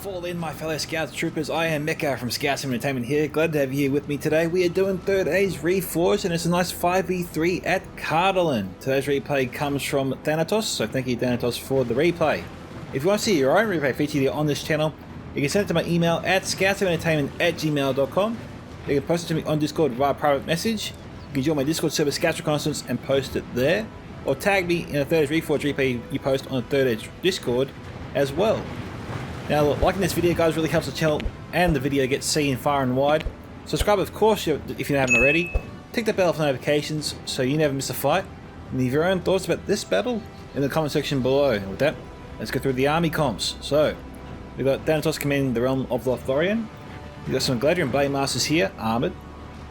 Fall in, my fellow scouts troopers. I am Micka from Scouts Entertainment here. Glad to have you here with me today. We are doing Third Age Reforged, and it's a nice 5v3 at Cardolan. Today's replay comes from Thanatos, so thank you Thanatos for the replay. If you want to see your own replay featured here on this channel, you can send it to my email at scoutsentertainment@gmail.com. You can post it to me on Discord via private message. You can join my Discord server Scouts Reconnaissance and post it there, or tag me in a Third Age Reforged replay you post on the Third Age Discord as well. Now, liking this video, guys, really helps the channel and the video get seen far and wide. Subscribe, of course, if you haven't already. Tick the bell for notifications so you never miss a fight. And leave your own thoughts about this battle in the comment section below. And with that, let's go through the army comps. So, we've got Thanatos commanding the realm of Lothlorien. We've got some Gladiator and Blade Masters here, armoured.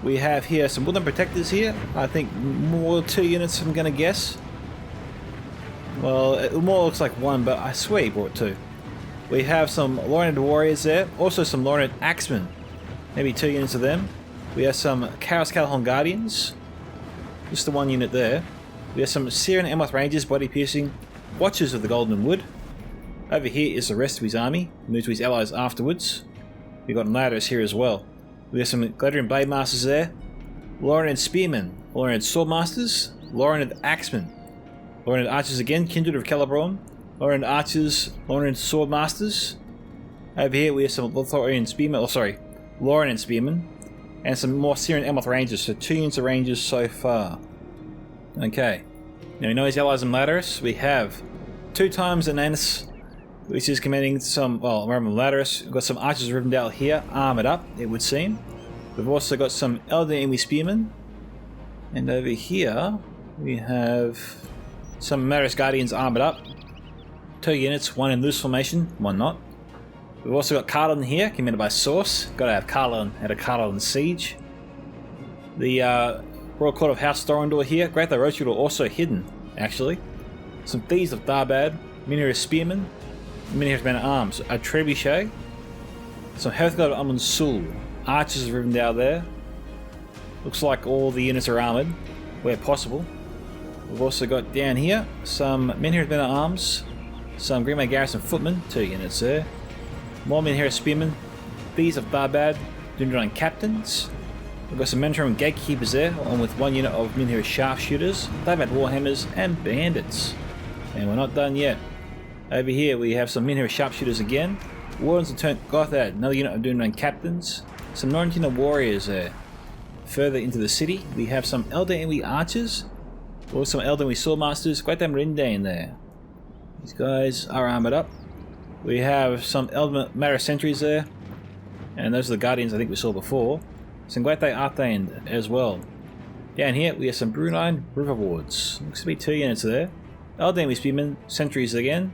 We have here some Woodland Protectors here. I think more 2 units, I'm going to guess. Well, it more looks like 1, but I swear he brought 2. We have some Lothlorien Warriors there, also some Lothlorien Axemen, maybe 2 units of them. We have some Chaos Calhoun Guardians, just the 1 unit there. We have some Syrian Ammoth Rangers, Body Piercing, Watchers of the Golden Wood. Over here is the rest of his army, move to his allies afterwards. We've got Imladris here as well. We have some Gladiator and Blade Masters there, Lothlorien Spearmen, Lothlorien Swordmasters, Lothlorien Axemen, Lothlorien Archers again, Kindred of Celeborn, Lothlorien Archers, Lothlorien Swordmasters. Over here we have some Lothlorien Spearmen, Lothlorien Spearmen, and some more Syrian Ammoth Rangers, so 2 units of Rangers so far. Okay, now we know his allies in Imladris. We have 2 times Thanatos, which is commanding some, well, remember Imladris. We've got some Archers of Rhudaur here, armoured up, it would seem. We've also got some Elder Enemy Spearmen, and over here we have some Imladris Guardians armoured up. 2 units, 1 in loose formation, 1 not. We've also got Cardolan here, commanded by Source. Gotta have Cardolan at a Cardolan siege. The Royal Court of House Thorondor here. Great Rhudaur also hidden, actually. Some Thieves of Darbad, Minier Spearmen, Minier Men at Arms, a Trebuchet. Some Hearthguard of Amun Sul, Archers of Rivendell there. Looks like all the units are armoured, where possible. We've also got down here some Menhir Men at Arms, some Greenmay Garrison Footmen, 2 units there. More Menhir Spearmen, Thieves of Darbad, Dundran Captains. We've got some Mentorum Gatekeepers there, along with 1 unit of Menhir Sharpshooters, Darbad Warhammers, and Bandits. And we're not done yet. Over here we have some Menhir Sharpshooters again, Wardens of Turnt Gothad, another unit of Dundran Captains, some Norrentina Warriors there. Further into the city we have some Elder Enemy Archers, or some Elder Enemy Swordmasters, Great Dame Rindain there. These guys are armoured up. We have some Elder Mara Sentries there, and those are the Guardians I think we saw before. Some Great Day Arthane as well. Down here we have some Brunine River Wards. Looks to be 2 units there. Elder Enemy Spearmen, Sentries again.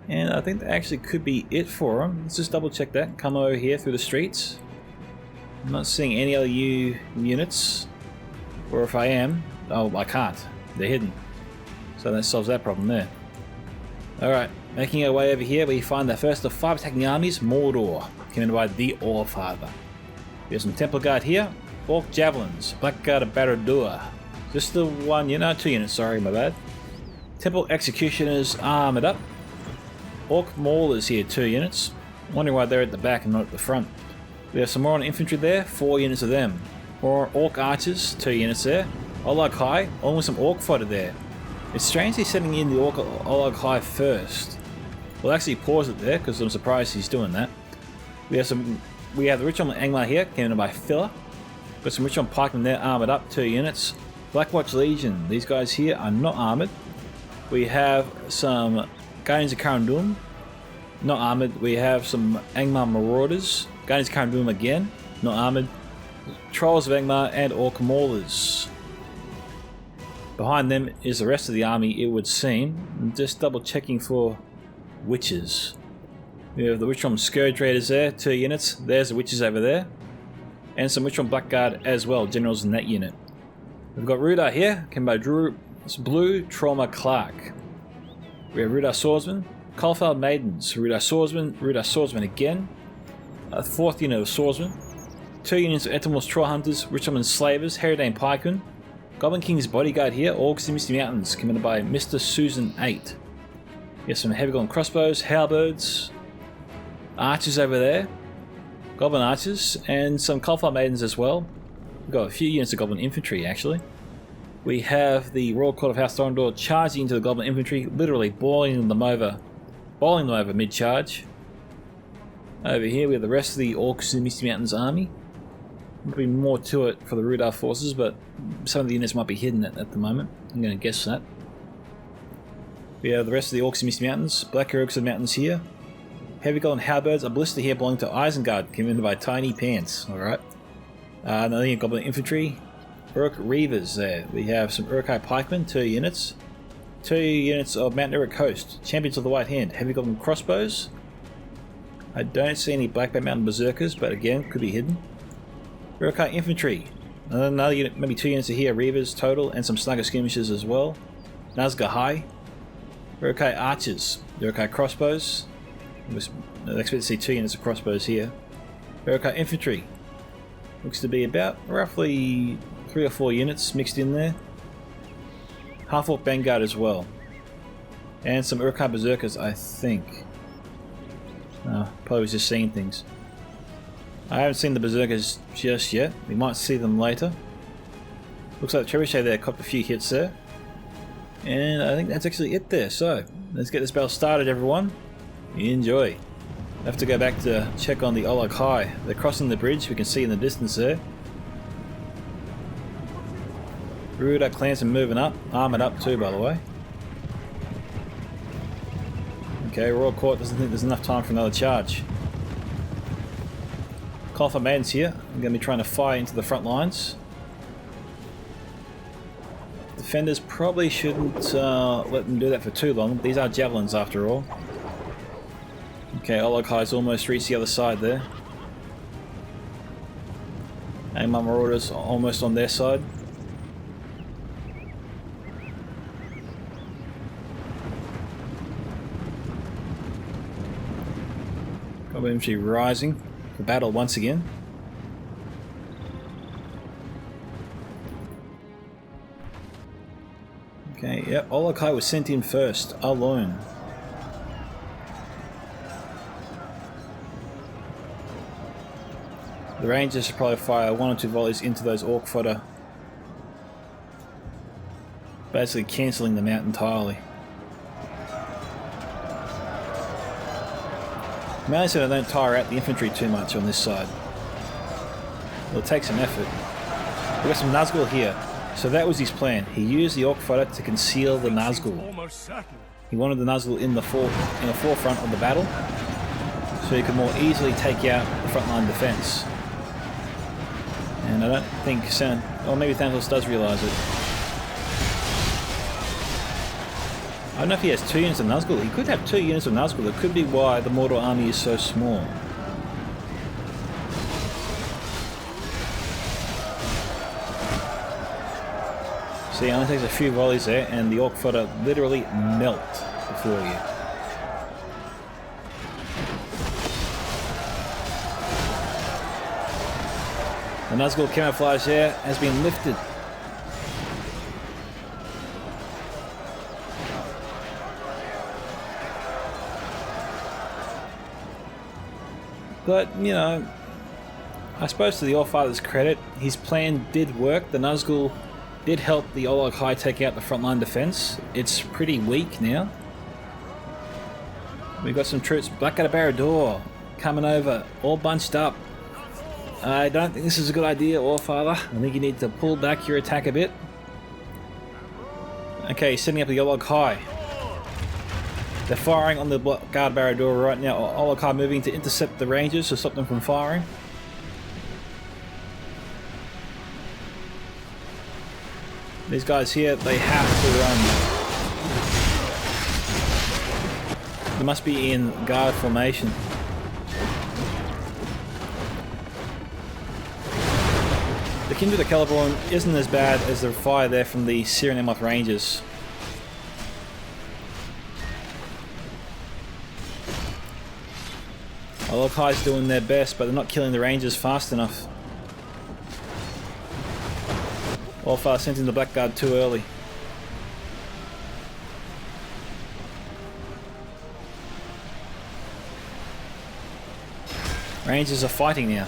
And I think that actually could be it for them. Let's just double check that. Come over here through the streets. I'm not seeing any other units. Or if I am, oh, I can't. They're hidden. So that solves that problem there. Alright, making our way over here, we find the first of 5 attacking armies, Mordor, commanded by the Allfather. We have some Templar Guard here, Orc Javelins, Blackguard of Rhudaur. Just the 1 unit, 2 units, sorry, my bad. Temple Executioners armoured up. Orc Maulers here, 2 units. Wondering why they're at the back and not at the front. We have some more on infantry there, 4 units of them. More Orc Archers, 2 units there. Olag High, along with some Orc Fodder there. It's strange he's sending in the Olag High first. We'll actually pause it there because I'm surprised he's doing that. We have the Ritual Angmar here, commanded by Filler. Got some Ritual Pikemen there, armoured up, 2 units. Blackwatch Legion, these guys here are not armoured. We have some Guardians of Cardolan, not armoured. We have some Angmar Marauders, Guardians of Cardolan again, not armoured. Trolls of Angmar and Orc Maulers. Behind them is the rest of the army, it would seem. I'm just double checking for Witches. We have the Witchrom Scourge Raiders there, 2 units. There's the Witches over there. And some Witchrom Blackguard as well, generals in that unit. We've got Rhudaur here, commanded by BlueTrauma Clark. We have Rhudaur Swordsmen, Caulfield Maidens, Rhudaur Swordsmen again. A 4th unit of Swordsmen. 2 units of Etermor's Troll Hunters, Richmond Slavers, Herodane Pikemen. Goblin King's Bodyguard here, Orcs in Misty Mountains, commanded by Mr. Susan 8. We have some heavy gun crossbows, halberds, archers over there. Goblin archers and some Cauliflower maidens as well. We've got a few units of goblin infantry actually. We have the Royal Court of House Thorndor charging into the goblin infantry, literally bowling them over mid-charge. Over here we have the rest of the Orcs in Misty Mountains army. There'll be more to it for the Rhudaur forces, but some of the units might be hidden at the moment. I'm going to guess that. We have the rest of the Orcs in Misty Mountains, Black Orcs of the Mountains here. Heavy Golden Halberds, a ballista here belonging to Isengard, commanded by Tiny Pants. Alright. Another unit of Goblin Infantry. Orc Reavers there. We have some Uruk-hai Pikemen, 2 units. 2 units of Mount Uruk Coast, Champions of the White Hand. Heavy Goblin Crossbows. I don't see any Black Bay Mountain Berserkers, but again, could be hidden. Uruk-hai Infantry. Another unit, maybe 2 units of here, Reavers total, and some Snugger Skirmishers as well. Nazgûl High. Uruk-hai Archers. Uruk-hai Crossbows. I expect to see 2 units of crossbows here. Uruk-hai Infantry. Looks to be about roughly 3 or 4 units mixed in there. Half-Orc Vanguard as well. And some Uruk-hai Berserkers, I think. Probably was just seeing things. I haven't seen the Berserkers just yet. We might see them later. Looks like the Trebuchet there copped a few hits there. And I think that's actually it there. So, let's get this battle started, everyone. Enjoy. I have to go back to check on the Uruk-hai. They're crossing the bridge, we can see in the distance there. Rhudaur clans are moving up, armoured up too by the way. Okay, Royal Court doesn't think there's enough time for another charge. Cauliflower maidens here, I'm going to be trying to fire into the front lines. Defenders probably shouldn't let them do that for too long, these are javelins after all. Okay, Uruk-hai's almost reached the other side there. Angmar Marauders almost on their side. Goblin infantry rising for battle once again. Okay, yep, Uruk-hai was sent in first, alone. The Rangers should probably fire 1 or 2 volleys into those Orc fodder, basically cancelling them out entirely. Mainly so they don't tire out the infantry too much on this side. It'll take some effort. We've got some Nazgûl here. So that was his plan. He used the Orc fodder to conceal the Nazgûl. He wanted the Nazgûl in the forefront of the battle, so he could more easily take out the frontline defence. And I don't think or maybe Thanatos does realise it. I don't know if he has 2 units of Nazgûl. He could have 2 units of Nazgûl. That could be why the Mordor army is so small. See, it only takes a few volleys there, and the Orc fodder literally melt before you. The Nazgûl camouflage there has been lifted. But, you know, I suppose to the Allfather's credit, his plan did work. The Nazgûl did help the Uruk-hai take out the frontline defense. It's pretty weak now. We've got some troops, Blackguard of Rhudaur, coming over, all bunched up. I don't think this is a good idea, Allfather. I think you need to pull back your attack a bit. Okay, setting up the Uruk-hai. They're firing on the Blackguard of Rhudaur right now. Uruk-hai moving to intercept the Rangers to stop them from firing. These guys here, they have to run. They must be in guard formation. The Kindred of Celeborn isn't as bad as the fire there from the Syrian Amoth Rangers. Uruk-hai's doing their best, but they're not killing the Rangers fast enough. Allfather sent in the Blackguard too early. Rangers are fighting now.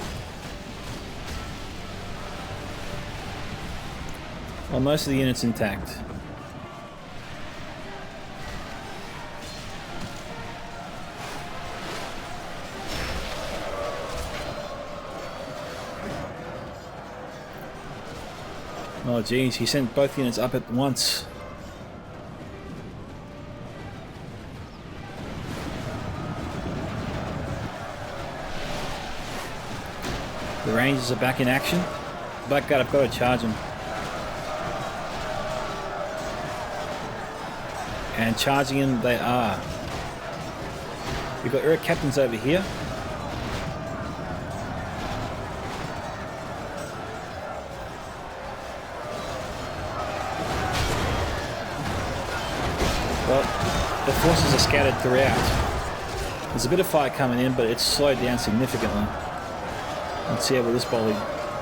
Well, most of the units intact. Oh geez, he sent both units up at once. The Rangers are back in action. Blackguard, I've got to charge him. And charging him they are. We've got Uruk captains over here. Well, the forces are scattered throughout. There's a bit of fire coming in, but it's slowed down significantly. Let's see how this volley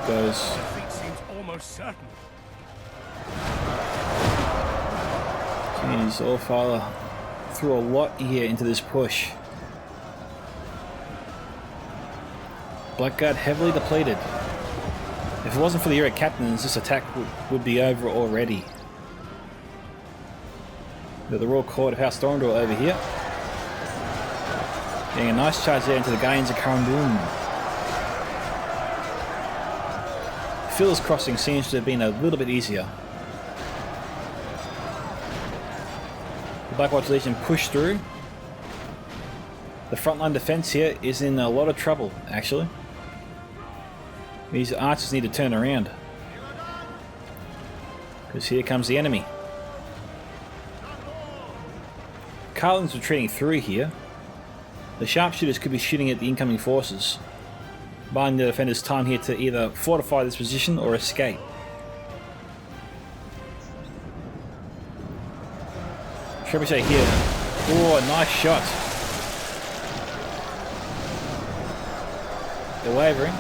goes. Defeat seems almost certain. Jeez, Allfather threw a lot here into this push. Blackguard heavily depleted. If it wasn't for the Uruk captains, this attack would be over already. We've got the Royal Court of House Thorndor over here. Getting a nice charge there into the Guardians of Cardolan. Phil's crossing seems to have been a little bit easier. The Blackwatch Legion pushed through. The frontline defense here is in a lot of trouble, actually. These archers need to turn around. Because here comes the enemy. Cardolan's retreating through here. The sharpshooters could be shooting at the incoming forces, buying the defenders time here to either fortify this position or escape. Trebuchet here. Oh, nice shot. They're wavering.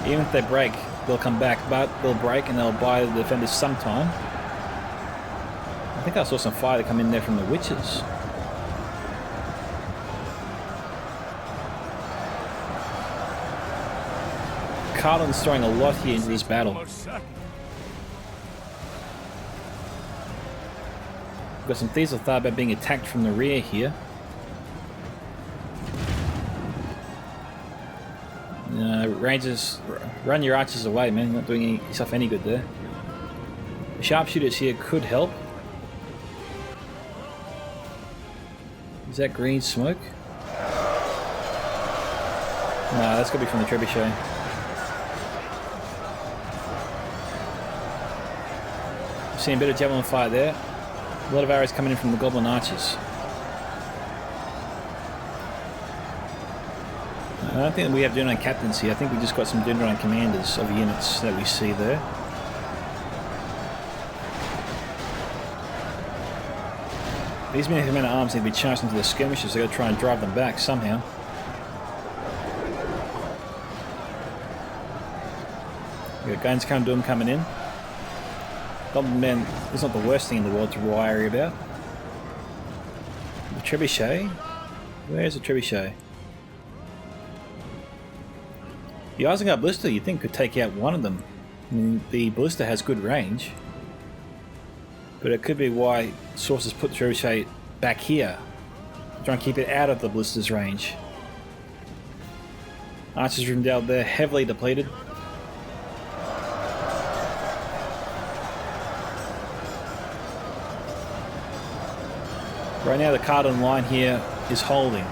Even if they break, they'll come back, but they'll break and they'll buy the defenders some time. I think I saw some fire come in there from the witches. Cardolan's throwing a lot here into this battle. We've got some Thieves of Tharbad being attacked from the rear here. Rangers, run your archers away, man. You're not doing yourself any good there. The sharpshooters here could help. Is that green smoke? No, that's got to be from the trebuchet. Seeing a bit of javelin fire there. A lot of arrows coming in from the goblin archers. I don't think we have Dundron captains here. I think we just got some Dundron commanders of units that we see there. These men at arms need to be charged into the skirmishers. They've got to try and drive them back somehow. We've got Guns Cardolan coming in. Goblin men is not the worst thing in the world to worry about. The trebuchet? Where's the trebuchet? The Isengard ballista you think could take out one of them. I mean, the ballista has good range. But it could be why sources put the trebuchet back here. Try and keep it out of the ballista's range. Archers room down there, heavily depleted. Right now the Cardolan line here is holding.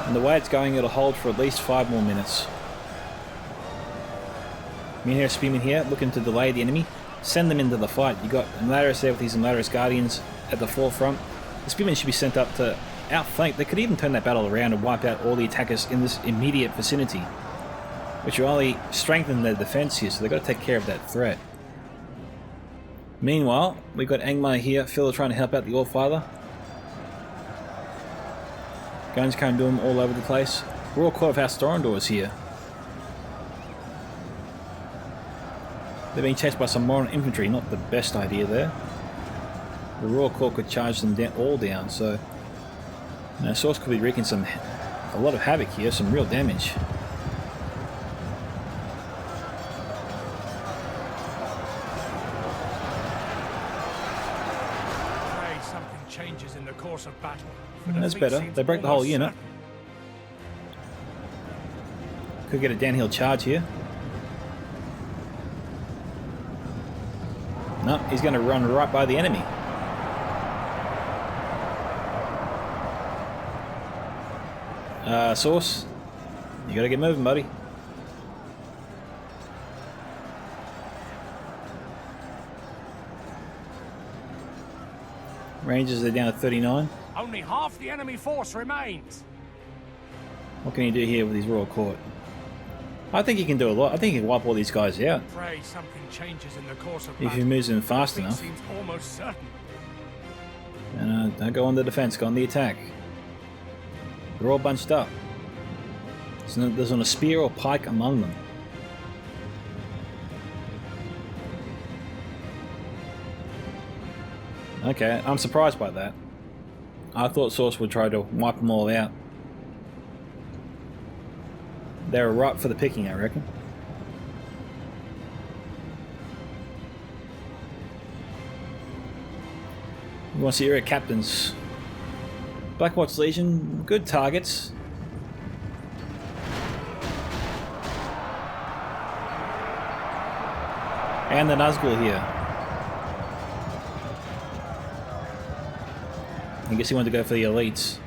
And the way it's going, it'll hold for at least 5 more minutes. Me and Spearman here, looking to delay the enemy. Send them into the fight. You got Imladris there with these Imladris Guardians at the forefront. The Spearmen should be sent up to outflank. They could even turn that battle around and wipe out all the attackers in this immediate vicinity, which will only strengthen their defense here, so they've got to take care of that threat. Meanwhile, we've got Angmar here, Phil trying to help out the Allfather. Guns can't do them all over the place. Royal Court of House Thorndor is here. They're being chased by some modern infantry, not the best idea there. the Royal Court could charge them all down, so Source could be wreaking a lot of havoc here, some real damage. Pray something changes in the course of battle. That's better. They broke the whole unit. Could get a downhill charge here. No, he's going to run right by the enemy. Source, you got to get moving, buddy. Rangers are down to 39. Only half the enemy force remains. What can he do here with his Royal Court? I think he can do a lot. I think he can wipe all these guys out. Pray something changes in the course of if he moves in fast enough. Seems almost certain. And don't go on the defense, go on the attack. They're all bunched up. So there's not a spear or pike among them. Okay, I'm surprised by that. I thought Source would try to wipe them all out. They're ripe for the picking, I reckon. You want to see your captains. Blackwatch Legion, good targets. And the Nazgul here. I guess he wanted to go for the elites.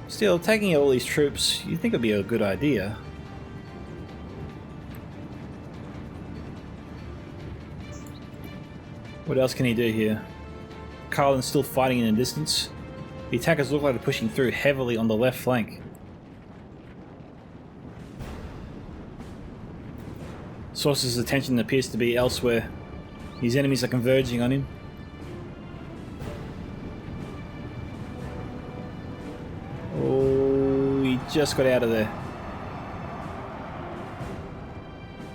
Still, taking all these troops, you think it'd be a good idea. What else can he do here? Cardolan's still fighting in the distance. The attackers look like they're pushing through heavily on the left flank. Source's attention appears to be elsewhere. His enemies are converging on him. Oh, he just got out of there.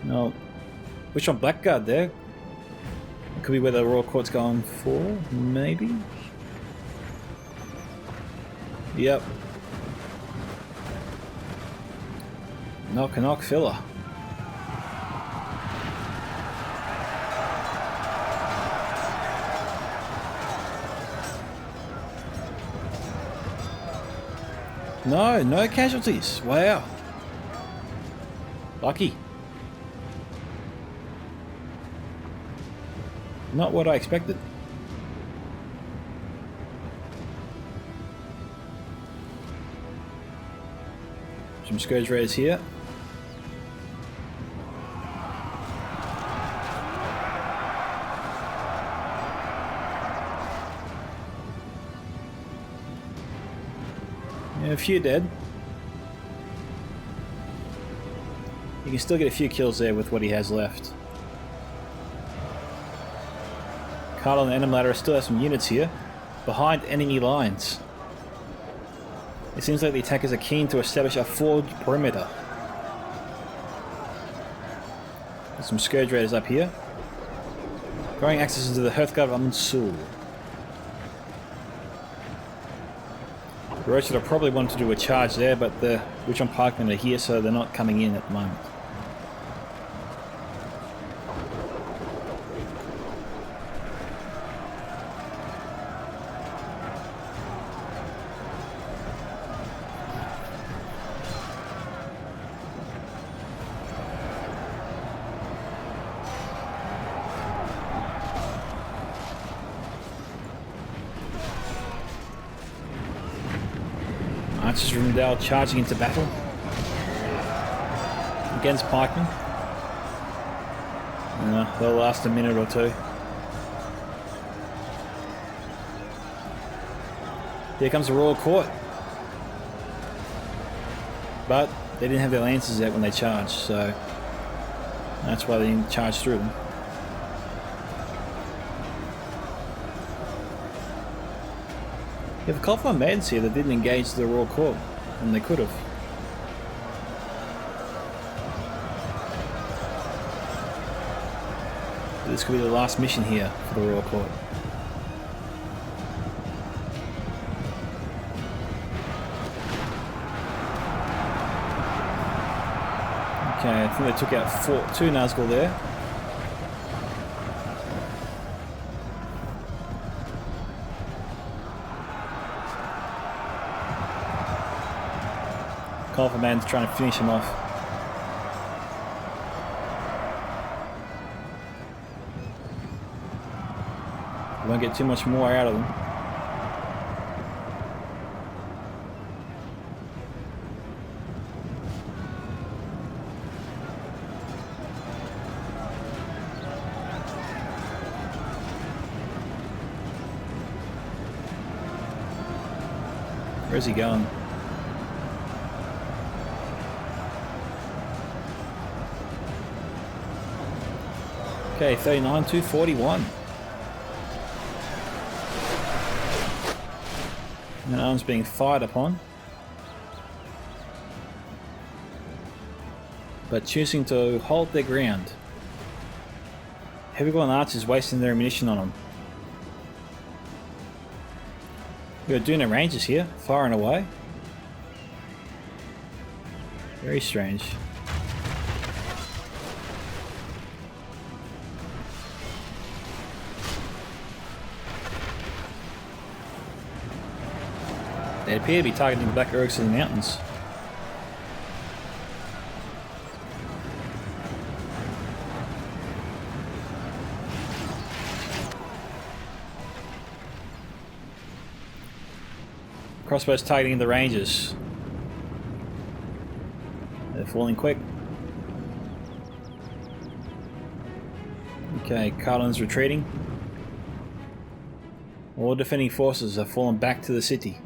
No. Which one? Blackguard there? Could be where the Royal Court's going for, maybe? Yep. Knock filler. No casualties. Wow. Lucky. Not what I expected. Some Scourge Raiders here. Yeah, a few dead. You can still get a few kills there with what he has left. Cardolan and Imladris still have some units here, behind enemy lines. It seems like the attackers are keen to establish a forward perimeter. There's some Scourge Raiders up here. Growing access into the Hearthguard of Amun-Sul. The Roachers are probably wanting to do a charge there, but the Witch-on Pikemen are here, so they're not coming in at the moment. Archers from Rhudaur charging into battle against pikemen. They'll last a minute or two. Here comes the Royal Court. But they didn't have their lances out when they charged, so that's why they didn't charge through them. You have a couple of maidens here that didn't engage the Royal Court, and they could have. This could be the last mission here for the Royal Court. Okay, I think they took out two Nazgul there. Alpha Man's trying to finish him off. We won't get too much more out of them. Where's he going? Okay, 39 to 41. And arms being fired upon. But choosing to hold their ground. Heavy-born archers wasting their ammunition on them. We've got Duna Rangers here, firing away. Very strange. They appear to be targeting the Black Orcs in the mountains. Crossbows targeting the Rangers. They're falling quick. Okay, Cardolan's retreating. All defending forces have fallen back to the city.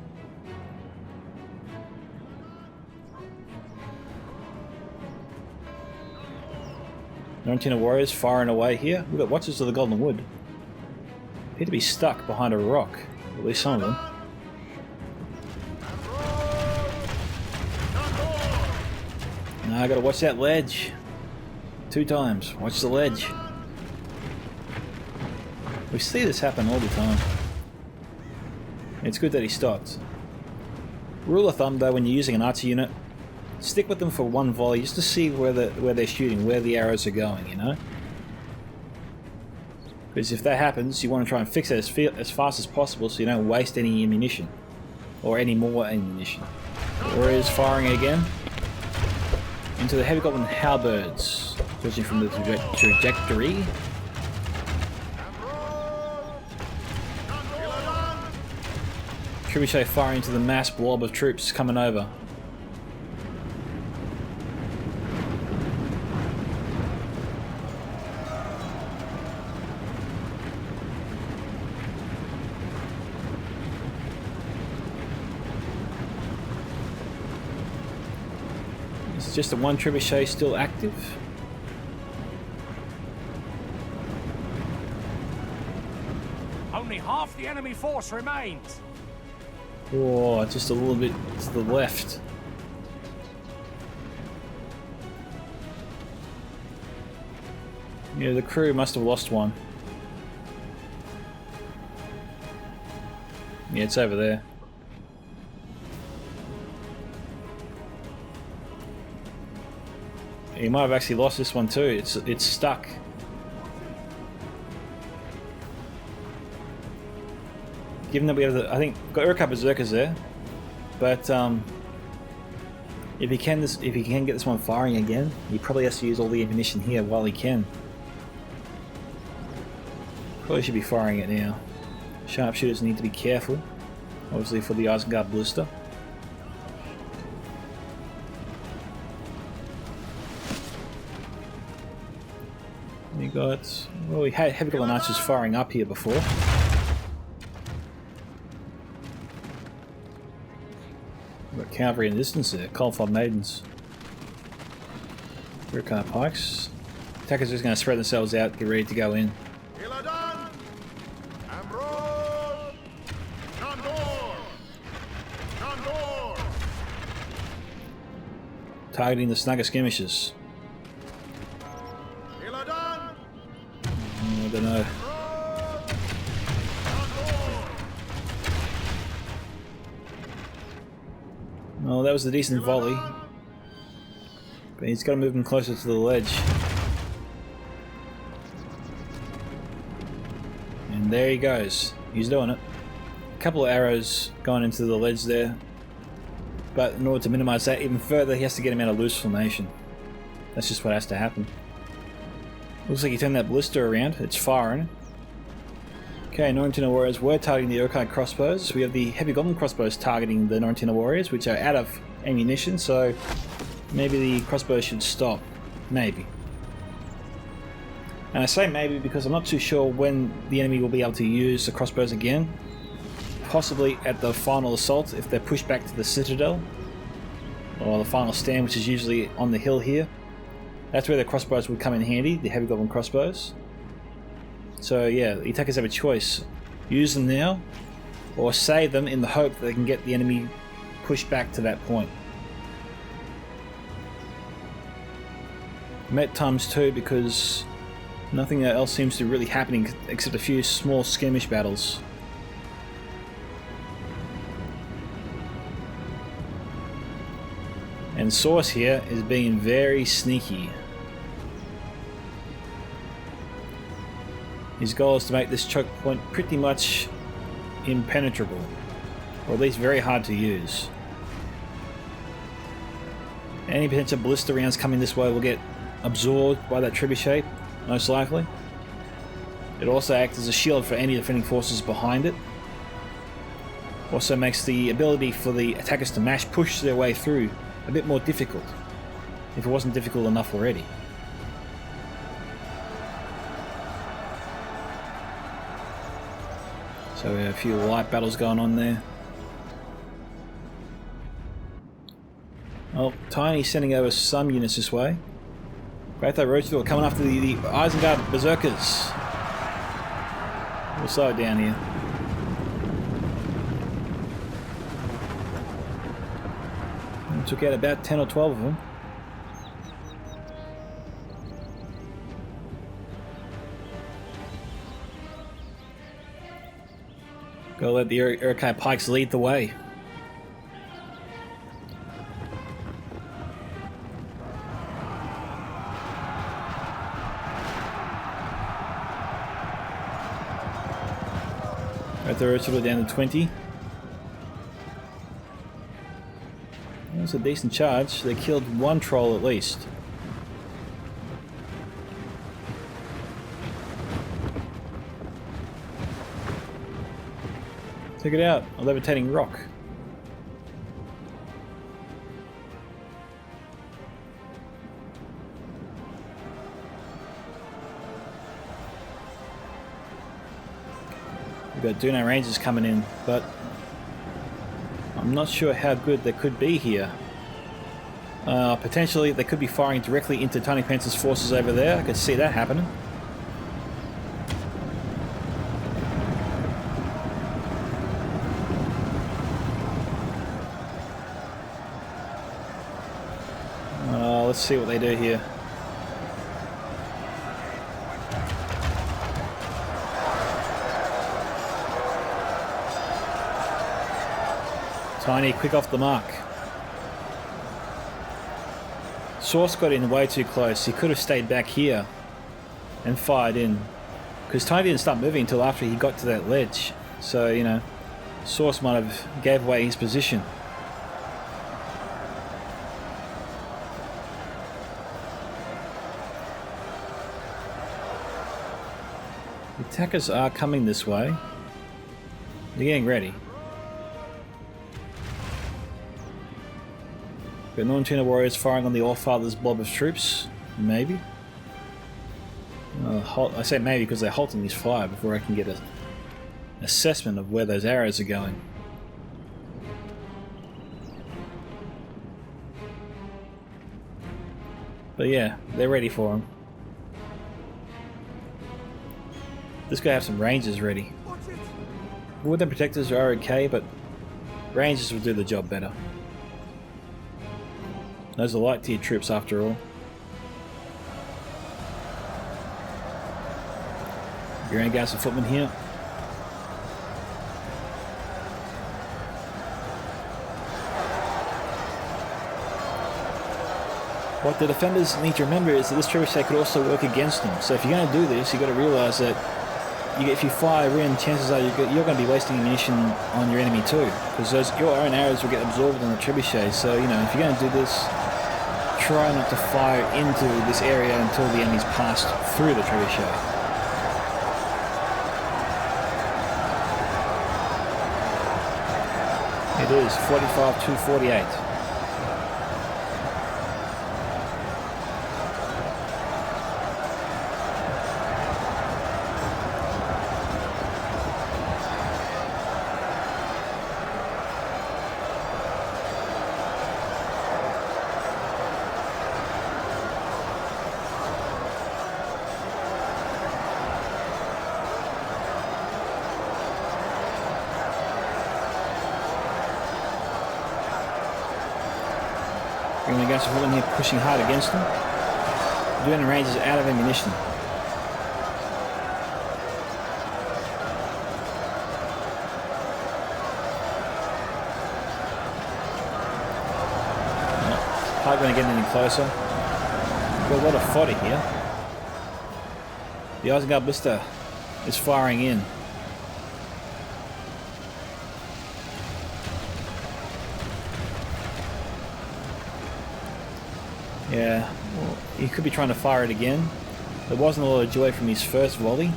Norentina warriors firing away here. We've got Watchers of the Golden Wood. Appear to be stuck behind a rock. At least some of them. Now I gotta watch that ledge. 2 times. Watch the ledge. We see this happen all the time. It's good that he stopped. Rule of thumb though, when you're using an archer unit, stick with them for one volley just to see where they're shooting, where the arrows are going, you know? Because if that happens, you want to try and fix it as fast as possible so you don't waste any ammunition. Or any more ammunition. Warriors firing again. Into the heavy goblin halberds. Judging from the trajectory. Trebuchet firing into the mass blob of troops coming over. It's just the one trebuchet still active. Only half the enemy force remains. Oh, just a little bit to the left. Yeah, the crew must have lost one. Yeah, it's over there. He might have actually lost this one too. It's stuck. Given that we have the, I think, got Urquhart Berserkers there, but if he can get this one firing again, he probably has to use all the ammunition here while he can. Probably should be firing it now. Sharpshooters need to be careful, obviously for the Isengard blister. We got, well, we had heavy goblin archers firing up here before. Got cavalry in the distance there, Coalfire Maidens. Urquhart Pikes. Attackers are just going to spread themselves out, get ready to go in. Targeting the snugger skirmishers. I don't know. Well, that was a decent volley. But But he's got to move him closer to the ledge. And there he goes. He's doing it. A couple of arrows going into the ledge there. But in order to minimize that even further, he has to get him out of loose formation. That's just what has to happen. Looks like he turned that ballista around. It's firing. Okay, Norrentino warriors were targeting the Urkai crossbows. We have the heavy goblin crossbows targeting the Norrentino warriors, which are out of ammunition, so maybe the crossbows should stop. Maybe. And I say maybe because I'm not too sure when the enemy will be able to use the crossbows again. Possibly at the final assault if they're pushed back to the citadel. Or the final stand, which is usually on the hill here. That's where the crossbows would come in handy, the heavy goblin crossbows. So yeah, the attackers have a choice. Use them now, or save them in the hope that they can get the enemy pushed back to that point. Met times 2 because nothing else seems to be really happening except a few small skirmish battles. And Source here is being very sneaky. His goal is to make this choke point pretty much impenetrable, or at least very hard to use. Any potential ballista rounds coming this way will get absorbed by that trebuchet, most likely. It also acts as a shield for any defending forces behind it. Also makes the ability for the attackers to push their way through a bit more difficult, if it wasn't difficult enough already. So we have a few light battles going on there. Oh, Tiny's sending over some units this way. Rhudaur, Rhudaur coming after the Isengard berserkers. We'll slow it down here. And took out about 10 or 12 of them. Gotta let the Urkai pikes lead the way. Right there, Rhudaur down to 20. That was a decent charge. They killed one troll at least. Check it out, a levitating rock. We've got Duno Rangers coming in, but I'm not sure how good they could be here. Potentially they could be firing directly into Tiny Pants's forces over there. I could see that happening. Let's see what they do here. Tiny, quick off the mark. Source got in way too close. He could have stayed back here and fired in. Because Tiny didn't start moving until after he got to that ledge. So, you know, Source might have gave away his position. The attackers are coming this way. They're getting ready. Got Norrentino warriors firing on the Allfather's blob of troops. Maybe. I say maybe because they're halting his fire before I can get an assessment of where those arrows are going. But yeah, they're ready for him. This guy have some rangers ready. Wooden protectors are okay, but rangers will do the job better. Those are light tier troops after all. Grand Gas and footmen here. What the defenders need to remember is that this trebuchet could also work against them. So if you're going to do this, you've got to realise that if you fire in, chances are you're going to be wasting ammunition on your enemy too, because your own arrows will get absorbed on the trebuchet. So you know, if you're going to do this, try not to fire into this area until the enemy's passed through the trebuchet. It is 45-48. Bringing the guys in here, pushing hard against them. Doing the range is out of ammunition. Hard going to get any closer. Got a lot of fodder here. The Isengard Blister is firing in. Yeah, well, he could be trying to fire it again. There wasn't a lot of joy from his first volley.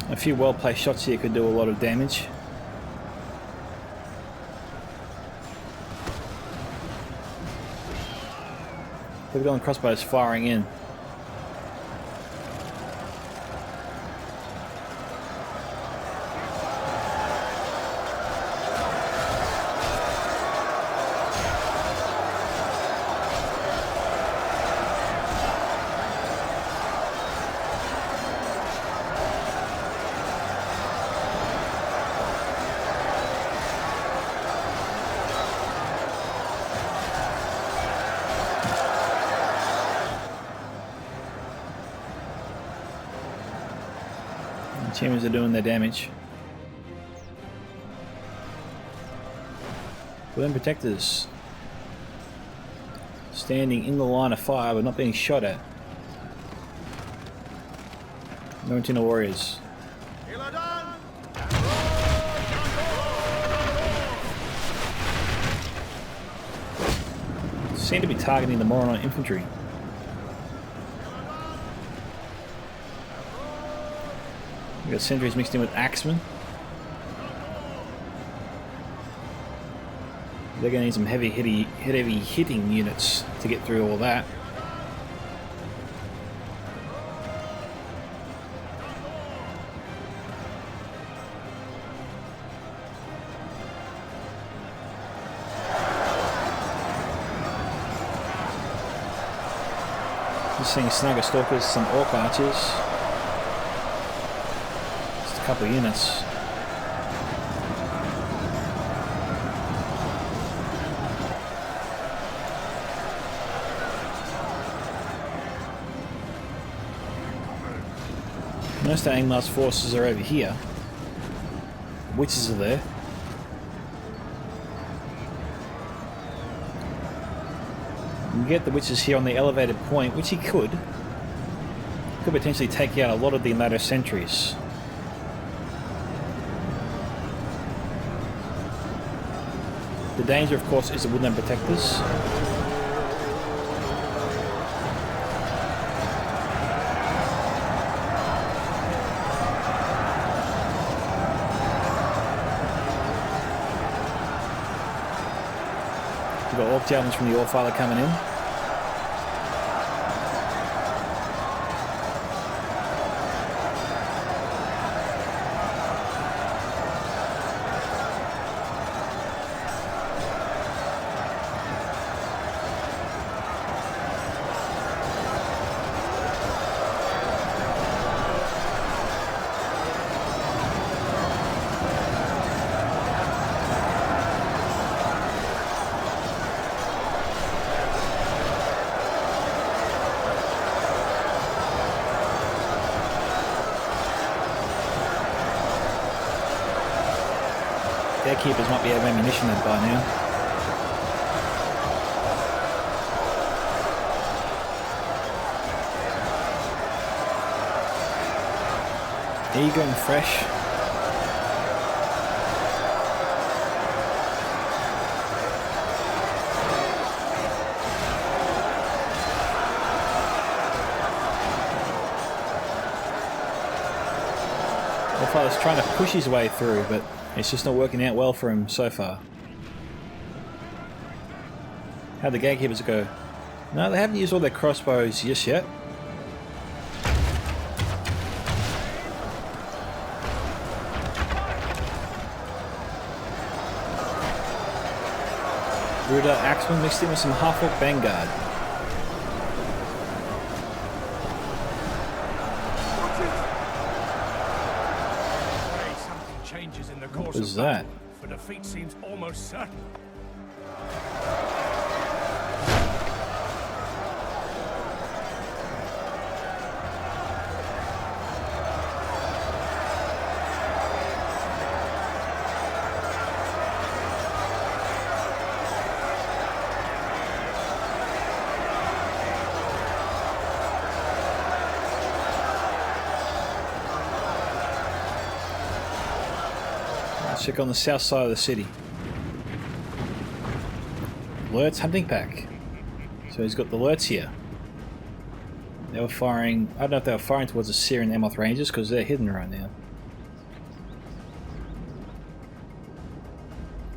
A few well-placed shots here could do a lot of damage. The Cardolan crossbow is firing in. Champions are doing their damage. Glen Protectors standing in the line of fire but not being shot at. Mountain Warriors. Seem to be targeting the Mordor infantry. We've got sentries mixed in with axemen. They're going to need some heavy hitting units to get through all that. Just seeing Snugger Stalkers, some Orc Archers. Couple of units. Most of Angmar's forces are over here. Witches are there. You can get the witches here on the elevated point, which he could potentially take out a lot of the Imladris sentries. The danger, of course, is the Woodland Protectors. We've got Orc Javelins from the Allfather coming in. gatekeepers might be out of ammunition then by now. Eager and fresh. Allfather's trying to push his way through, but it's just not working out well for him so far. How'd the gatekeepers go? No, they haven't used all their crossbows just yet. Rhudaur Axeman mixed in with some half-orc vanguard. What was that? For defeat seems almost certain. Check on the south side of the city. Alerts hunting pack. So he's got the alerts here. They were firing. I don't know if they were firing towards the Syrian Amoth Rangers because they're hidden right now.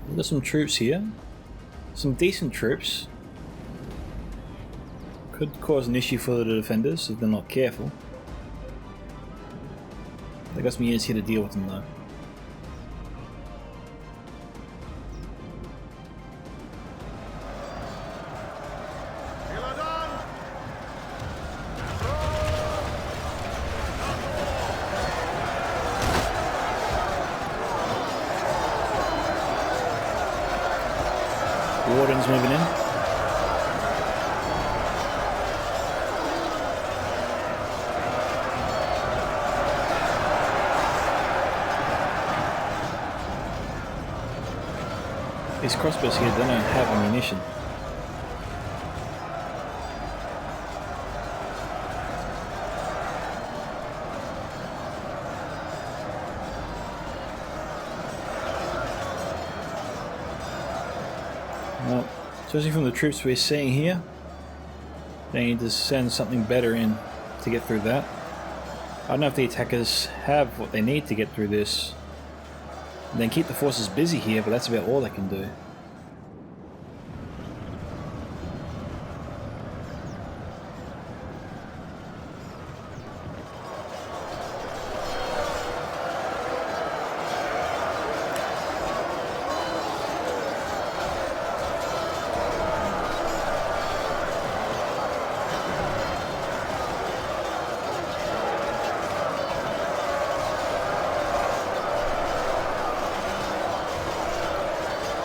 We've got some troops here. Some decent troops. Could cause an issue for the defenders if they're not careful. They got some units here to deal with them though. Warden's moving in. These crossbows here, they don't have ammunition. Well, judging from the troops we're seeing here, they need to send something better in to get through that. I don't know if the attackers have what they need to get through this. They keep the forces busy here, but that's about all they can do.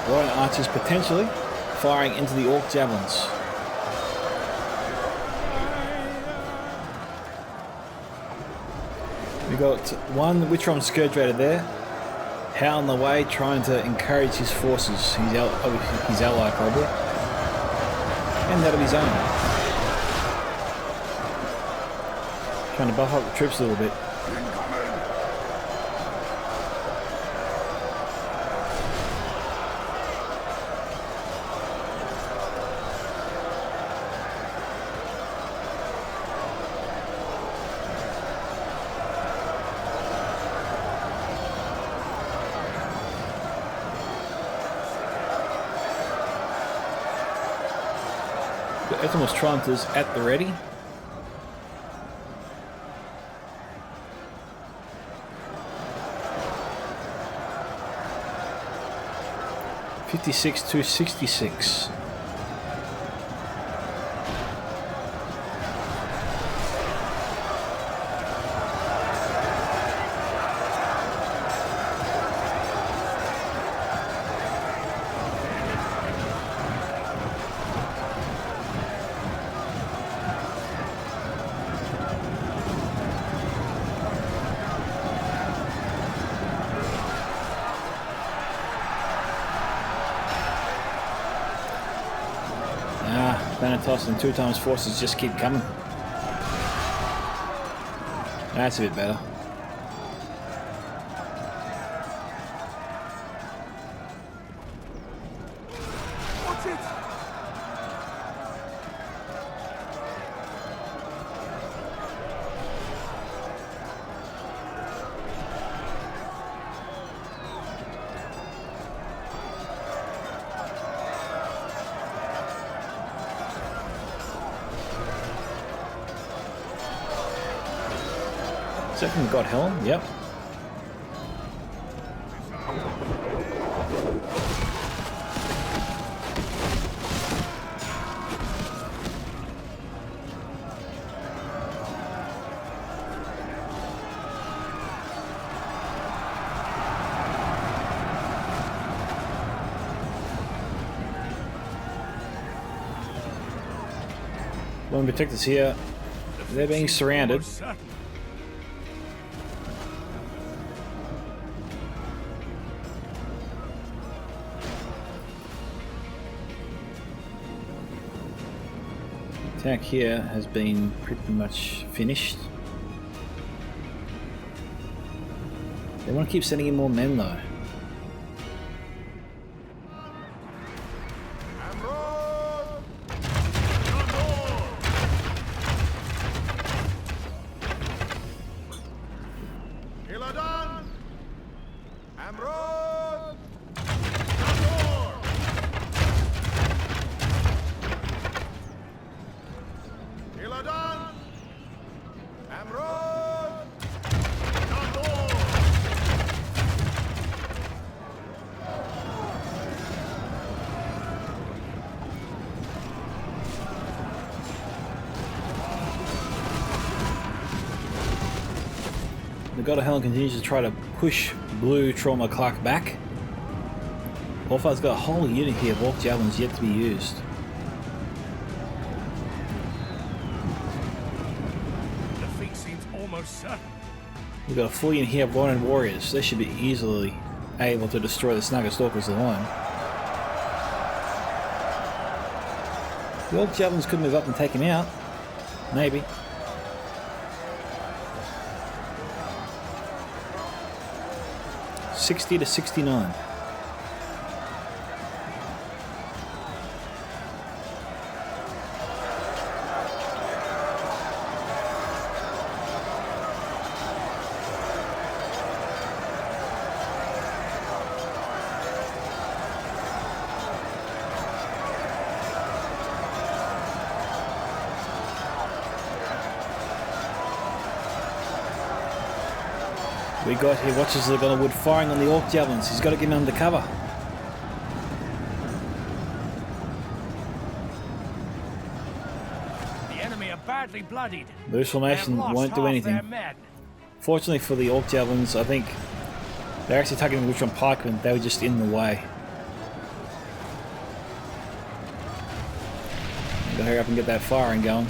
Royal archers potentially firing into the Orc javelins. We got one Witchron Scourge Raider there, howling away, trying to encourage his forces, his ally probably, and that of his own. Trying to buff up the troops a little bit. Ethelmus Tronters at the ready. $56 to $66. Thanatos and 2x forces just keep coming. That's a bit better. What's it? Is that from God Helm? Yep. One protectors here. They're being surrounded. Attack here has been pretty much finished. They want to keep sending in more men though. The God of Hell continues to try to push BlueTrauma Clark back. Allfather's got a whole unit here of Orc Javelins yet to be used. Defeat seems almost certain. We've got a full unit here of Lion Warriors. They should be easily able to destroy the Snugger Stalkers alone. The Orc Javelins could move up and take him out. Maybe. $60 to 69. We got here Watchers of the God of Wood firing on the Orc Javelins. He's got to get him under cover. The enemy are badly bloodied. Loose formation won't do anything. Fortunately for the Orc Javelins, I think they're actually targeting the Witch-on Pikemen. They were just in the way. Gotta hurry up and get that firing going.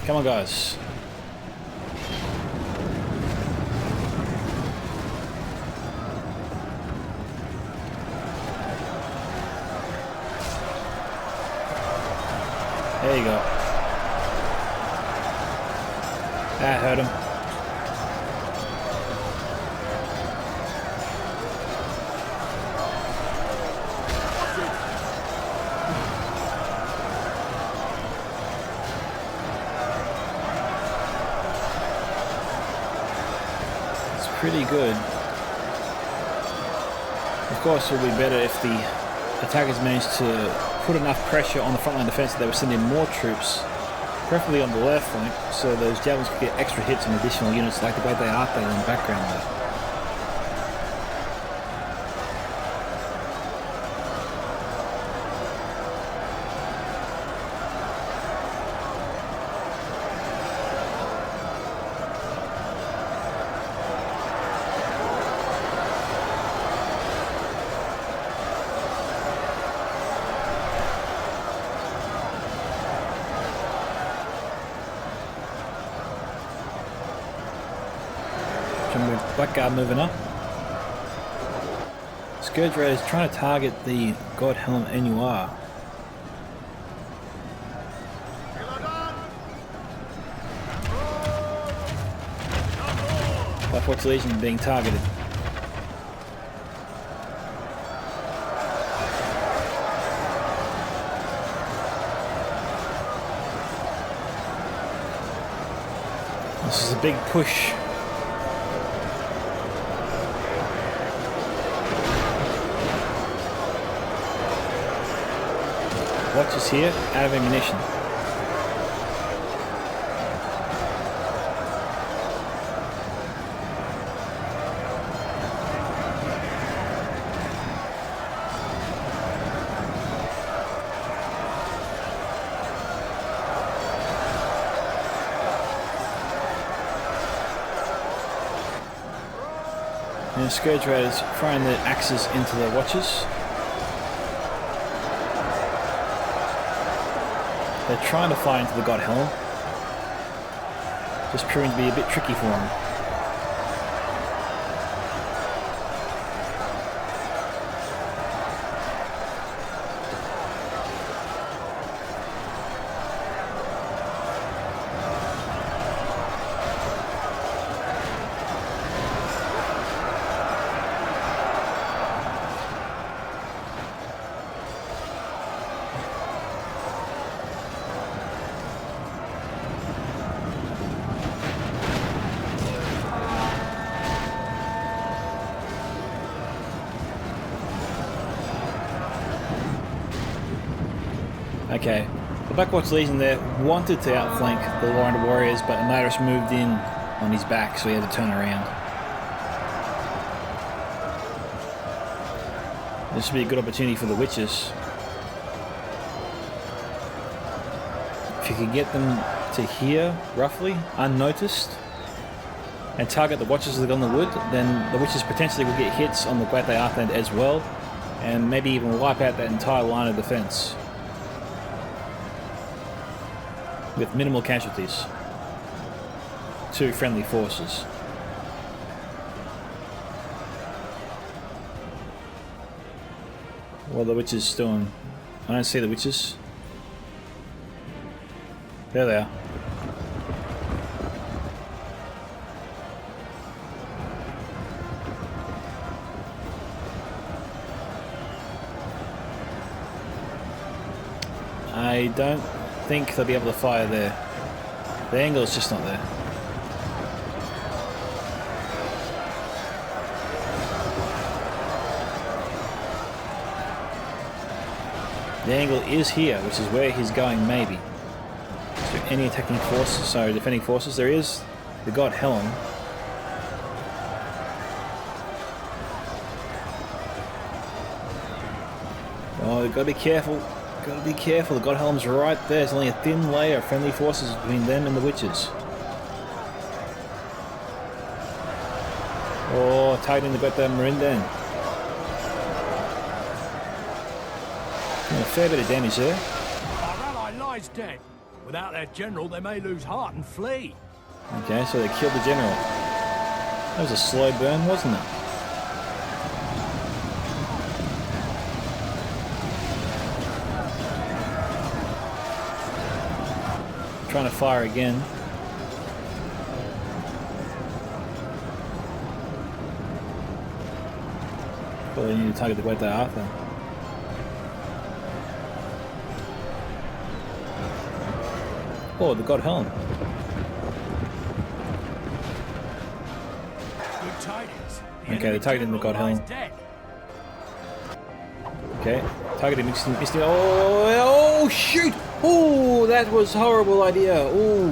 Come on, guys. There you go. That hurt him. It's pretty good. Of course, it would be better if the attackers managed to put enough pressure on the frontline defense that they would send in more troops, preferably on the left flank, so those javelins could get extra hits on additional units like the way they are there in the background there. Blackguard moving up. Scourge Raiders trying to target the God Helm Annuar. Blackwater Legion being targeted. This is a big push. Watchers here, out of ammunition. And the Scourge Raiders throwing the axes into the Watchers. They're trying to fly into the God Helm. Just proving to be a bit tricky for them. Okay, the Blackwater Legion there wanted to outflank the Lothlorien warriors, but Imladris moved in on his back, so he had to turn around. This would be a good opportunity for the Witches. If you could get them to here, roughly, unnoticed, and target the Watchers that are on the wood, then the Witches potentially will get hits on the Great Heartland as well, and maybe even wipe out that entire line of defense. With minimal casualties to friendly forces. What are the Witches doing? I don't see the Witches. There they are. I don't think they'll be able to fire there. The angle is just not there. The angle is here, which is where he's going maybe. Is there any attacking forces, sorry, defending forces? There is the God Helm. Oh, you've got to be careful. Gotta be careful, the God Helm's right there. There's only a thin layer of friendly forces between them and the Witches. Oh, targeting the goddamn Marindan. A fair bit of damage there. Our ally lies dead. Without their general, they may lose heart and flee. Okay, so they killed the general. That was a slow burn, wasn't it? Trying to fire again. Probably need to target the Great Heartland. Oh, the God Helm. Good tidings. Okay, they're targeting the God Helm. Okay, targeting Misty. Oh, shoot! Oh, that was a horrible idea. Oh,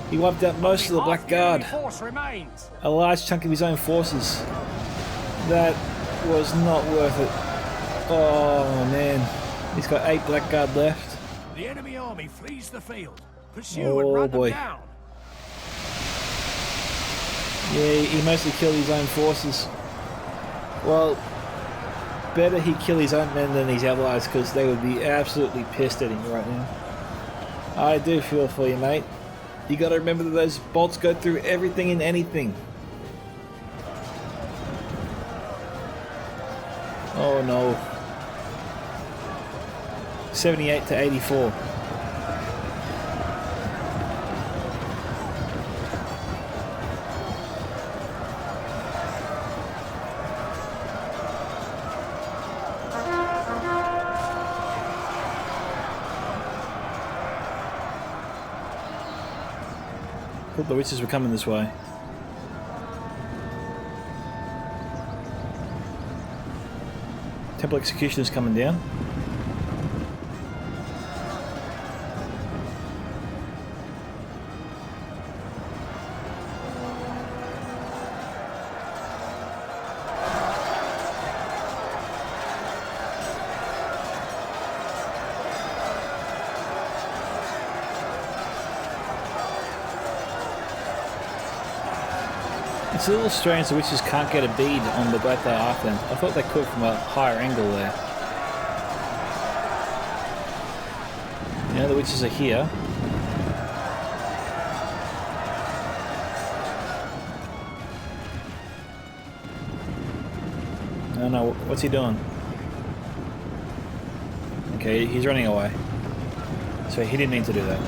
he wiped out most of the Black Guard. A large chunk of his own forces. That was not worth it. Oh man, he's got 8 Black Guard left. The enemy army flees the field. Pursue and run them down. Yeah, he mostly killed his own forces. Well, better he kill his own men than his allies, because they would be absolutely pissed at him right now. I do feel for you, mate. You got to remember that those bolts go through everything and anything. Oh no. 78 to 84. Thought the witches were coming this way. Temple Executioner's coming down. It's a little strange the witches can't get a bead on the Great Archland. I thought they could from a higher angle there. Now the witches are here. No, no, what's he doing? Okay, he's running away. So he didn't need to do that.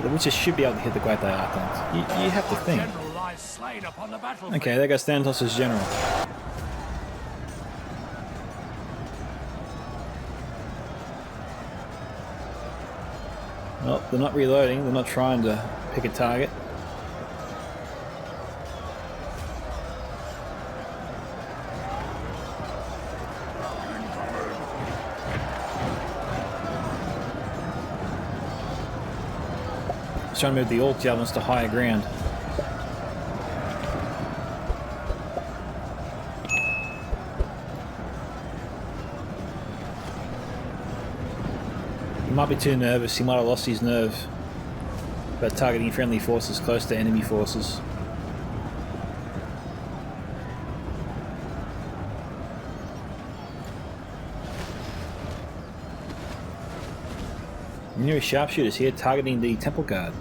The witches should be able to hit the Great Archland. You have to think. Okay, there goes Thanatos' general. Well, they're not reloading, they're not trying to pick a target. Trying to move the Orc javelins to higher ground. He might be too nervous, he might have lost his nerve about targeting friendly forces close to enemy forces. The nearest sharpshooters here targeting the Temple Guard.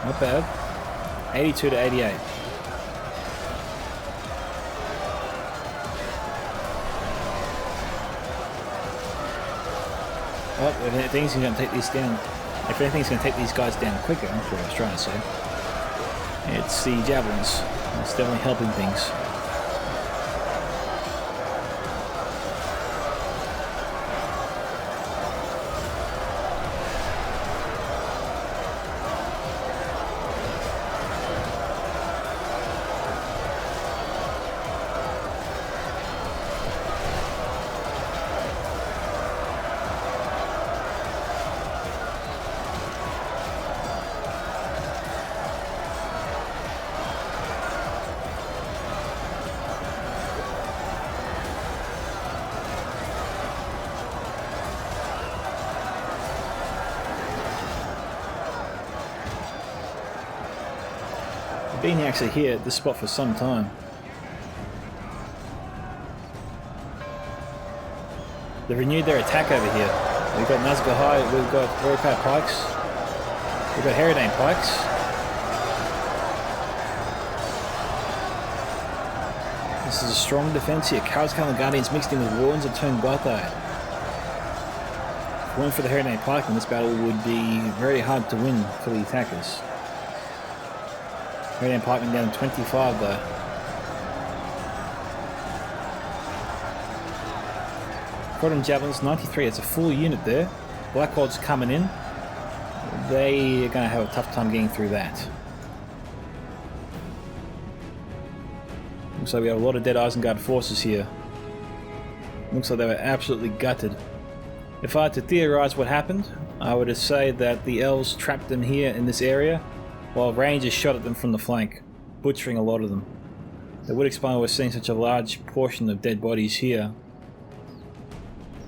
Not bad. 82 to 88. Well, if anything's going to take these down, if anything's going to take these guys down quicker, that's what I was trying to say. It's the javelins. It's definitely helping things. Been actually here at this spot for some time. They've renewed their attack over here. We've got Nazgûl High, we've got Uruk-hai pikes, we've got Herodane pikes. This is a strong defense here. Cardolan Guardians mixed in with Warrens of Turn Gothai. If it weren't for the Herodane pikemen, this battle would be very hard to win for the attackers. Herodane pikemen down to 25 though. Quadrant Javelins, 93, it's a full unit there. Black Horde's coming in. They are going to have a tough time getting through that. Looks like we have a lot of dead Isengard forces here. Looks like they were absolutely gutted. If I had to theorise what happened, I would say that the elves trapped them here in this area, while rangers shot at them from the flank, butchering a lot of them. That would explain why we're seeing such a large portion of dead bodies here.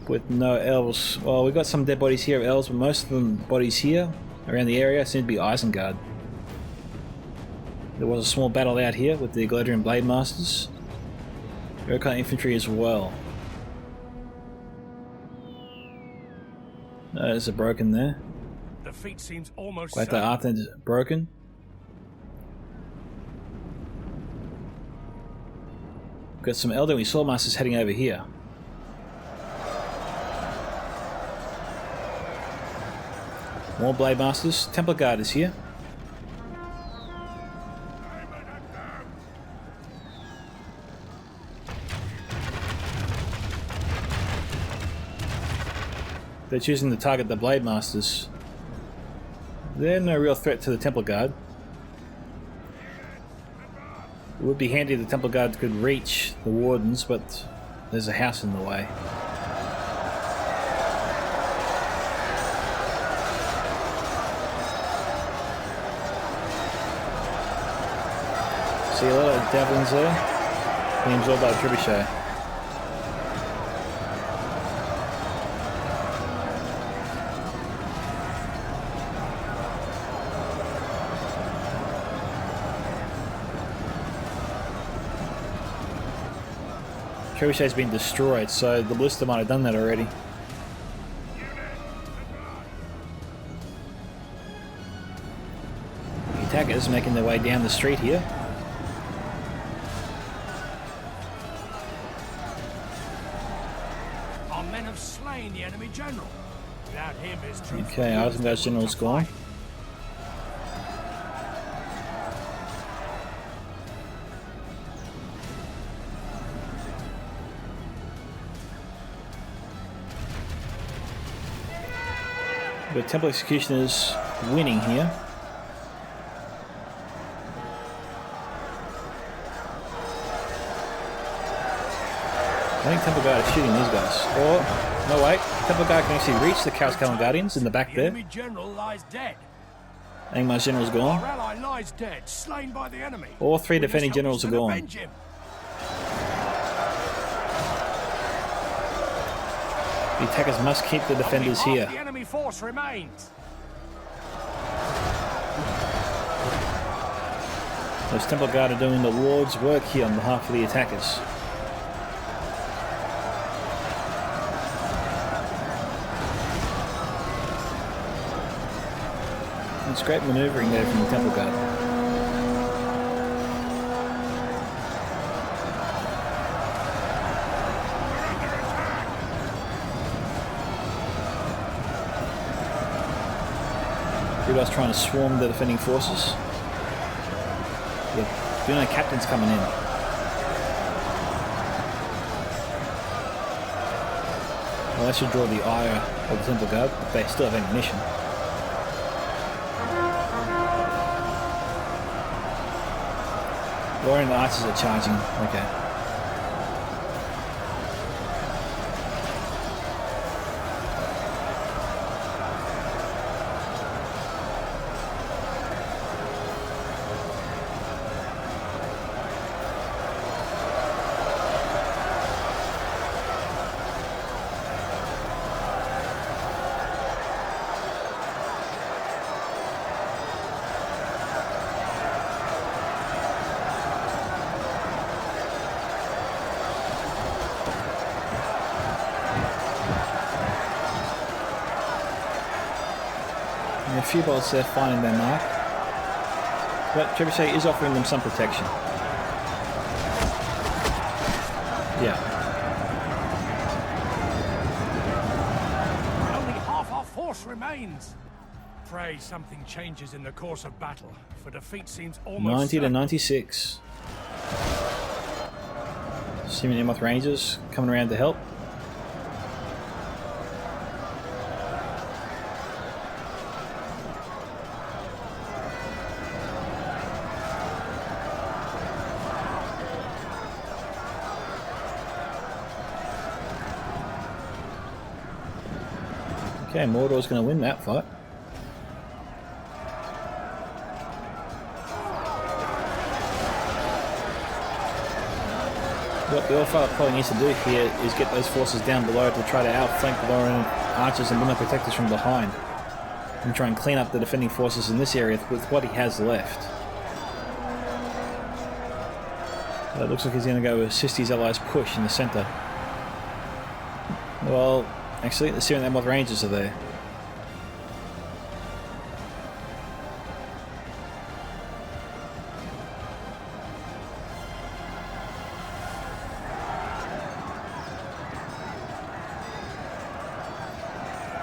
With no elves. Well, we've got some dead bodies here of elves, but most of them bodies here around the area seem to be Isengard. There was a small battle out here with the Galadriel Blade Masters. Urquhart infantry as well. There's a broken there. The feat seems almost Glad that Arthur's broken. Got some elderly swordmasters heading over here. More blade masters. Templar Guard is here. They're choosing to target the blade masters. They're no real threat to the Templar Guard. It would be handy if the Templar Guard could reach the wardens, but there's a house in the way. See a lot of javelins there, being absorbed by the trebuchet. Trebuchet's been destroyed, so the ballista might have done that already. The attackers making their way down the street here. Our men have slain the enemy general. Without him, his troops. Okay, Isengard's general's gone. The Temple Executioners winning here. I think Temple Guard is shooting these guys. Or, no wait, Temple Guard can actually reach the Chaos Callan Guardians in the back The there. enemy general lies dead. Angmar's general's Our gone. ally lies dead, slain by the enemy. All three We must defending help generals to are gone. avenge him. The attackers must keep the defenders Only here. half the enemy force remains. Those Temple Guard are doing the Lord's work here on behalf of the attackers. It's great manoeuvring there from the Temple Guard. Rhudaur's trying to swarm the defending forces. Yeah, you know, captain's coming in. Well, that should draw the ire of the Temple Guard, but they still have ammunition. Lothlorien and the archers are charging. Okay. A few bolts there finding their mark, but Trebuchet is offering them some protection. Yeah. Only half our force remains. Pray something changes in the course of battle, for defeat seems almost 90 to certain. 96. Assuming Imladris Rangers coming around to help. Okay, Mordor's going to win that fight. What the Allfather probably needs to do here is get those forces down below to try to outflank the Lothlorien archers and Luna protectors from behind, and try and clean up the defending forces in this area with what he has left. It looks like he's going to go assist his allies push in the centre. Well, actually, the Syrian Empire Rangers are there.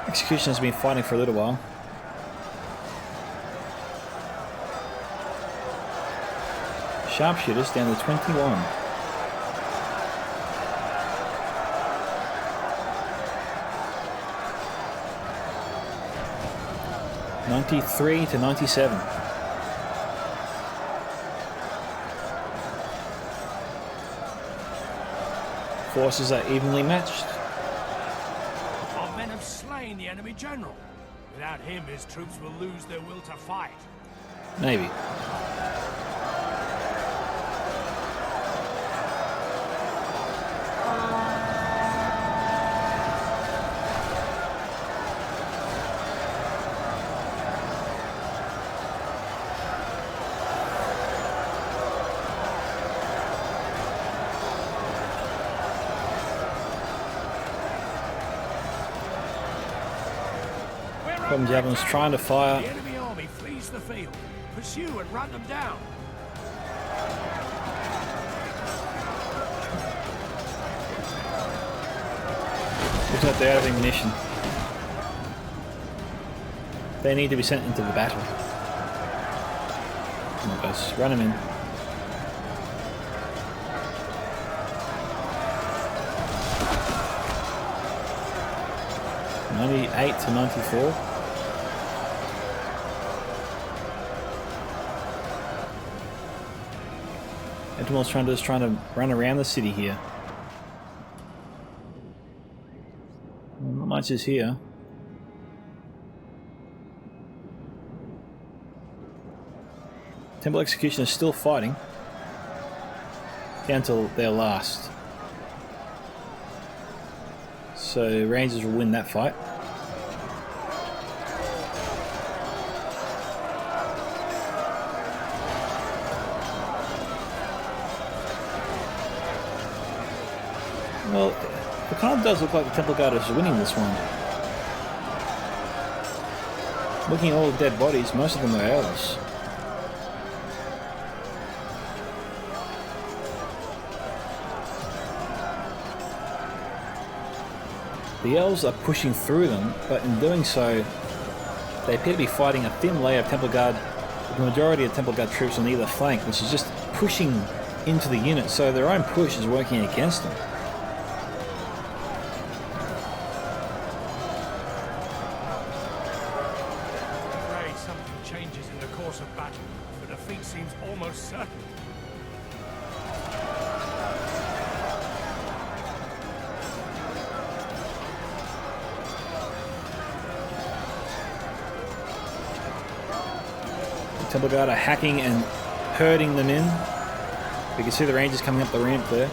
Executioner's been fighting for a little while. Sharpshooters down to 21. (93 to 97). Forces are evenly matched. Our men have slain the enemy general. Without him, his troops will lose their will to fight. Maybe. Javelin's trying to fire. The enemy army flees the field. Pursue and run them down. Looks like they're out of ammunition. They need to be sent into the battle. Come on guys, run them in. (98 to 94). Edward's trying to run around the city here. Not much is here. Temple Executioner is still fighting. Down till their last. So Rangers will win that fight. Well, it kind of does look like the Temple Guard is winning this one. Looking at all the dead bodies, most of them are elves. The elves are pushing through them, but in doing so, they appear to be fighting a thin layer of Temple Guard, with the majority of Temple Guard troops on either flank, which is just pushing into the unit, so their own push is working against them. Temple Guard are hacking and herding them in. You can see the Rangers coming up the ramp there.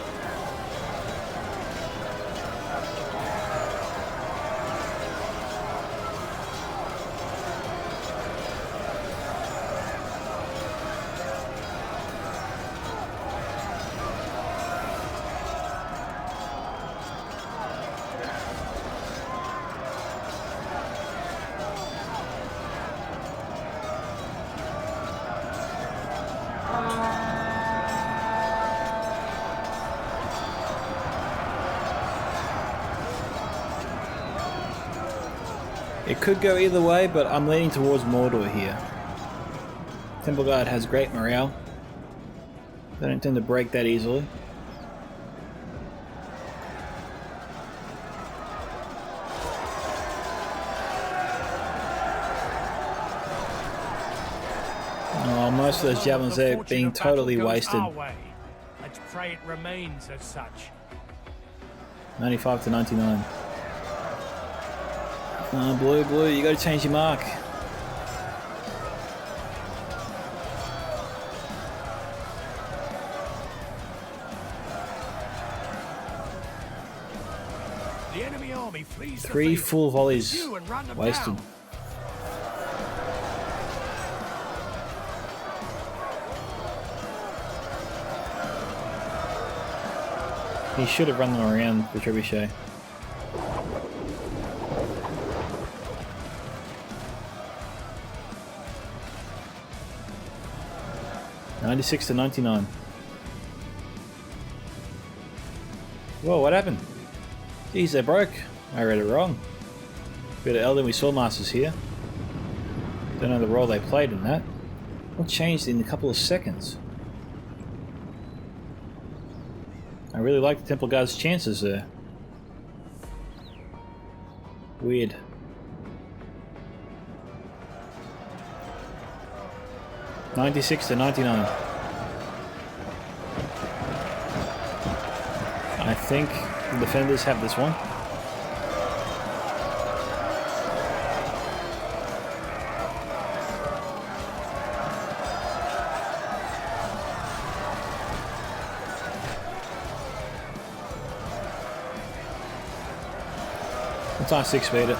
It could go either way, but I'm leaning towards Mordor here. Temple Guard has great morale. They don't tend to break that easily. Oh, most of those javelins there being totally wasted. Let's pray it remains as such. 95 to 99. Blue, you got to change your mark. The enemy army flees the 3 field. full volleys wasted. Down. He should have run them around the trebuchet. $96 to $99. Whoa, what happened? Geez, they broke. I read it wrong. Bit of Elden, we saw Masters here. Don't know the role they played in that. What changed in a couple of seconds? I really like the Temple Guard's chances there. Weird. $96 to $99. I think the defenders have this one. It's on 6 meter.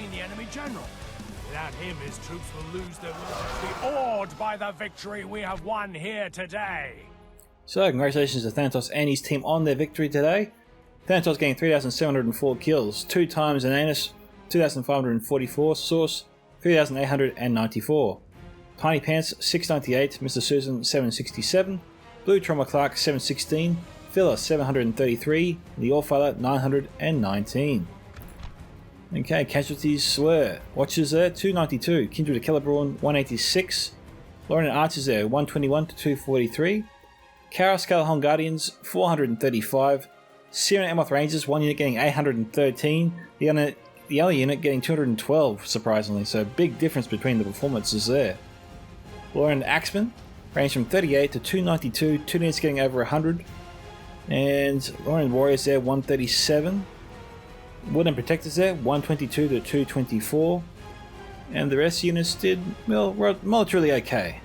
The enemy general. Without him, his troops will lose their will to be awed by the victory we have won here today. So, congratulations to Thanatos and his team on their victory today. Thanatos getting 3,704 kills, 2 times Ananus, 2,544, Source, 3,894. Tiny Pants, 698, Mr. Susan, 767, BlueTrauma Clark, 716, Filler, 733, the Allfather, 919. Okay, casualties were Watchers there, 292, Kindred of Celebrawn, 186, Lothlorien Archers there, 121 to 243, Kara Scalahorn Guardians, 435, Syrian Amoth Rangers, 1 unit getting 813, the other unit getting 212, surprisingly, so big difference between the performances there. Lothlorien Axemen ranged from 38 to 292, 2 units getting over 100, and Lothlorien Warriors there, 137, Wooden Protectors there, 122 to 224, and the rest units did, well, militarily okay.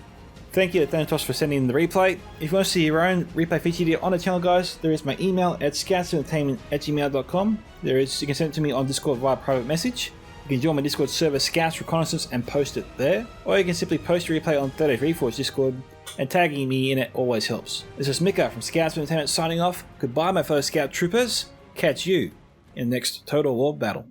Thank you to Thanatos for sending in the replay. If you want to see your own replay featured here on the channel, guys, there is my email at scoutsentertainment@gmail.com. You can send it to me on Discord via private message. You can join my Discord server, Scouts Reconnaissance, and post it there. Or you can simply post a replay on 3 Days Reforged Discord, and tagging me in it always helps. This is Micka from Scouts Entertainment signing off. Goodbye, my fellow Scout Troopers. Catch you in the next Total War battle.